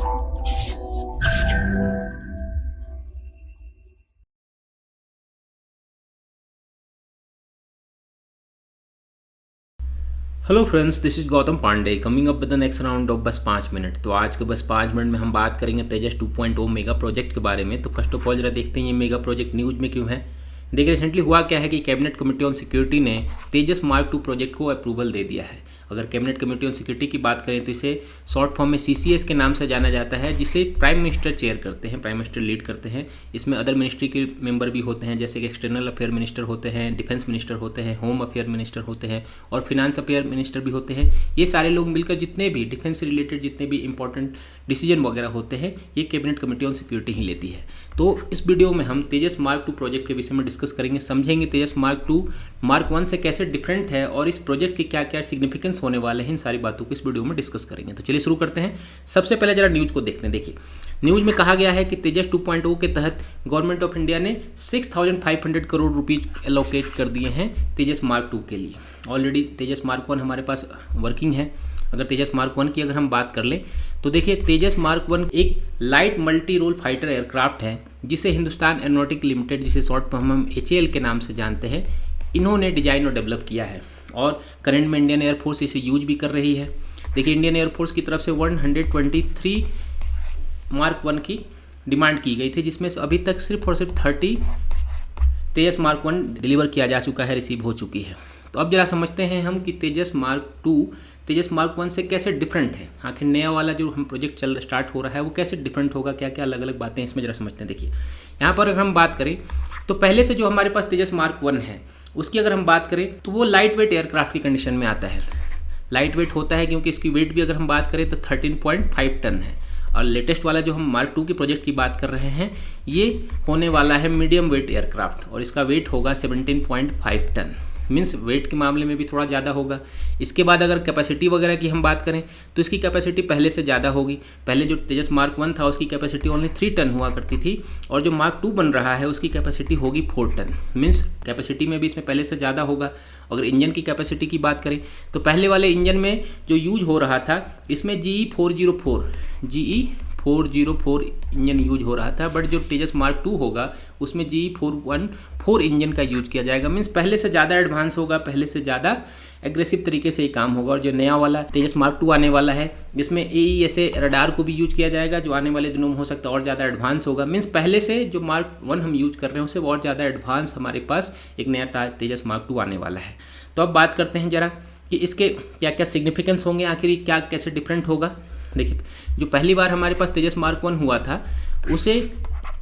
Hello friends, this is Gautam Pandey coming up with the next round of बस 5 minute. तो आज के बस 5 मिनट में हम बात करेंगे तेजस 2.0 मेगा प्रोजेक्ट के बारे में। तो फर्स्ट ऑफ ऑल जरा देखते हैं ये मेगा प्रोजेक्ट न्यूज़ में क्यों है। देखिए रिसेंटली हुआ क्या है कि कैबिनेट कमेटी ऑन सिक्योरिटी ने तेजस मार्क 2 प्रोजेक्ट को अप्रूवल दे दिया है। अगर कैबिनेट कमेटी ऑन सिक्योरिटी की बात करें तो इसे शॉर्ट फॉर्म में CCS के नाम से जाना जाता है, जिसे प्राइम मिनिस्टर चेयर करते हैं, प्राइम मिनिस्टर लीड करते हैं। इसमें अदर मिनिस्ट्री के मेंबर भी होते हैं, जैसे कि एक्सटर्नल अफेयर मिनिस्टर होते हैं, डिफेंस मिनिस्टर होते हैं, होम अफेयर मिनिस्टर होते हैं और फिनांस अफेयर मिनिस्टर भी होते हैं। ये सारे लोग मिलकर जितने भी डिफेंस से रिलेटेड जितने भी इंपॉर्टेंट डिसीजन वगैरह होते हैं ये कैबिनेट कमेटी ऑन सिक्योरिटी ही लेती है। तो इस वीडियो में हम तेजस मार्क 2 प्रोजेक्ट के विषय में डिस्कस करेंगे, समझेंगे तेजस मार्क 2 मार्क 1 से कैसे डिफरेंट है और इस प्रोजेक्ट के क्या क्या सिग्निफिकेंस होने वाले हैं। इन सारी बातों को इस वीडियो में डिस्कस करेंगे। तो चलिए शुरू करते हैं। सबसे पहले जरा न्यूज़ को देखते हैं। देखिए न्यूज़ में कहा गया है कि तेजस 2.0 के तहत गवर्नमेंट ऑफ इंडिया ने 6500 करोड़ रुपीज एलोकेट कर दिए हैं तेजस मार्क 2 के लिए। ऑलरेडी तेजस मार्क 1 हमारे पास वर्किंग है। अगर तेजस मार्क 1 की अगर हम बात कर लें तो देखिए तेजस मार्क 1 एक light multi role fighter aircraft है, जिसे हिंदुस्तान एरोनॉटिक लिमिटेड, जिसे शॉर्ट फॉर्म हम HAL के नाम से जानते हैं, इन्होंने डिजाइन और डेवलप किया है और करंट में इंडियन एयरफोर्स इसे यूज भी कर रही है। देखिए इंडियन एयरफोर्स की तरफ से 123 मार्क 1 की डिमांड की गई थी, जिसमें से अभी तक सिर्फ और सिर्फ 30 तेजस मार्क 1 डिलीवर किया जा चुका है, रिसीव हो चुकी है। तो अब जरा समझते हैं हम कि तेजस मार्क 2 तेजस मार्क 1 से कैसे डिफरेंट है। आखिर नया वाला जो हम प्रोजेक्ट स्टार्ट हो रहा है वो कैसे डिफरेंट होगा, क्या क्या अलग अलग बातें इसमें जरा समझते हैं। देखिए यहाँ पर अगर हम बात करें तो पहले से जो हमारे पास तेजस मार्क 1 है उसकी अगर हम बात करें तो वो लाइट वेट एयरक्राफ्ट की कंडीशन में आता है। लाइट वेट होता है क्योंकि इसकी वेट भी अगर हम बात करें तो 13.5 टन है। और लेटेस्ट वाला जो हम मार्क 2 के प्रोजेक्ट की बात कर रहे हैं ये होने वाला है मीडियम वेट एयरक्राफ्ट और इसका वेट होगा 17.5 टन। मीन्स वेट के मामले में भी थोड़ा ज़्यादा होगा। इसके बाद अगर कैपेसिटी वगैरह की हम बात करें तो इसकी कैपेसिटी पहले से ज़्यादा होगी। पहले जो तेजस मार्क 1 था उसकी कैपेसिटी ओनली 3 टन हुआ करती थी और जो मार्क 2 बन रहा है उसकी कैपेसिटी होगी 4 टन। मीन्स कैपेसिटी में भी इसमें पहले से ज़्यादा होगा। अगर इंजन की कैपेसिटी की बात करें तो पहले वाले इंजन में जो यूज हो रहा था इसमें GE 404 इंजन यूज हो रहा था, बट जो तेजस मार्क 2 होगा उसमें GE 414 इंजन का यूज किया जाएगा। मीन्स पहले से ज़्यादा एडवांस होगा, पहले से ज़्यादा एग्रेसिव तरीके से ये काम होगा। और जो नया वाला तेजस मार्क 2 आने वाला है इसमें AESA रडार को भी यूज किया जाएगा, जो आने वाले दिनों में हो सकता है और ज़्यादा एडवांस होगा। मीन्स पहले से जो मार्क 1 हम यूज कर रहे हैं उससे और ज़्यादा एडवांस हमारे पास एक नया तेजस मार्क 2 आने वाला है। तो अब बात करते हैं जरा कि इसके क्या क्या सिग्निफिकेंस होंगे, आखिर क्या कैसे डिफरेंट होगा। देखिए जो पहली बार हमारे पास तेजस मार्क 1 हुआ था उसे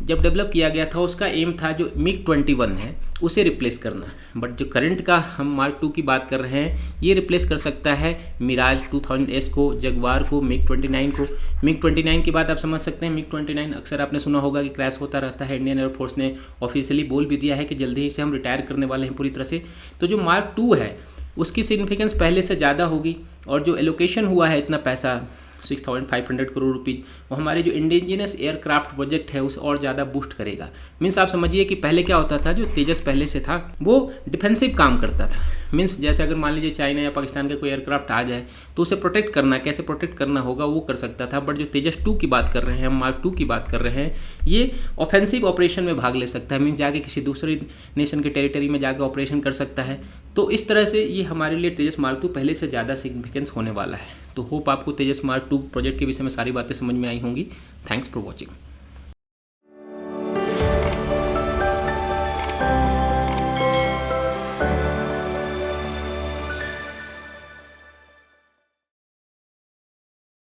जब डेवलप किया गया था उसका एम था जो MiG-21 है उसे रिप्लेस करना। बट जो करंट का हम मार्क 2 की बात कर रहे हैं ये रिप्लेस कर सकता है मिराज 2000S को, जगुआर को, MiG-29 को। MiG-29 की बात आप समझ सकते हैं। MiG-29 अक्सर आपने सुना होगा कि क्रैश होता रहता है। इंडियन एयरफोर्स ने ऑफिशियली बोल भी दिया है कि जल्दी ही इसे हम रिटायर करने वाले हैं पूरी तरह से। तो जो मार्क 2 है उसकी सिग्निफिकेंस पहले से ज़्यादा होगी और जो एलोकेशन हुआ है इतना पैसा 6500 करोड़ रुपीज़ वो हमारे जो इंडिजिनस एयरक्राफ्ट प्रोजेक्ट है उसे और ज़्यादा बूस्ट करेगा। मीन्स आप समझिए कि पहले क्या होता था, जो तेजस पहले से था वो डिफेंसिव काम करता था। मीन्स जैसे अगर मान लीजिए चाइना या पाकिस्तान का कोई एयरक्राफ्ट आ जाए तो उसे प्रोटेक्ट करना, कैसे प्रोटेक्ट करना होगा वो कर सकता था। बट जो तेजस 2 की बात कर रहे हैं, हम मार्क 2 की बात कर रहे हैं, ये ऑफेंसिव ऑपरेशन में भाग ले सकता है। मीन्स जाके किसी दूसरी नेशन के टेरिटरी में जाकर ऑपरेशन कर सकता है। तो इस तरह से ये हमारे लिए तेजस मार्क 2 पहले से ज़्यादा सिग्निफिकेंस होने वाला है। तो होप आपको तेजस मार्क 2 प्रोजेक्ट के विषय में सारी बातें समझ में आई होंगी। Thanks for watching.